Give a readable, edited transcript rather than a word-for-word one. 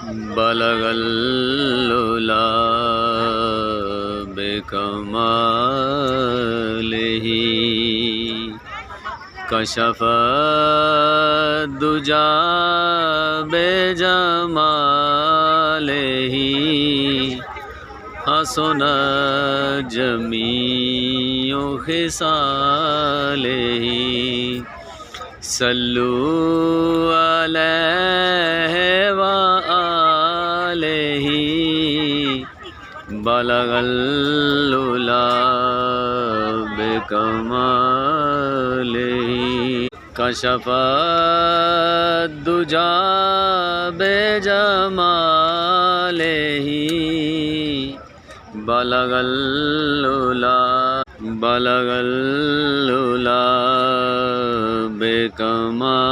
बलगल उला बिकमालिही कशफ़द्दुजा बिजमालिही हसनत जमीउ खिसालिही सल्लू अलैहि व आलिही बलगल उला बिकमालिही कशफ़द्दुजा बिजमालिही बलगल उला बिकमालिही।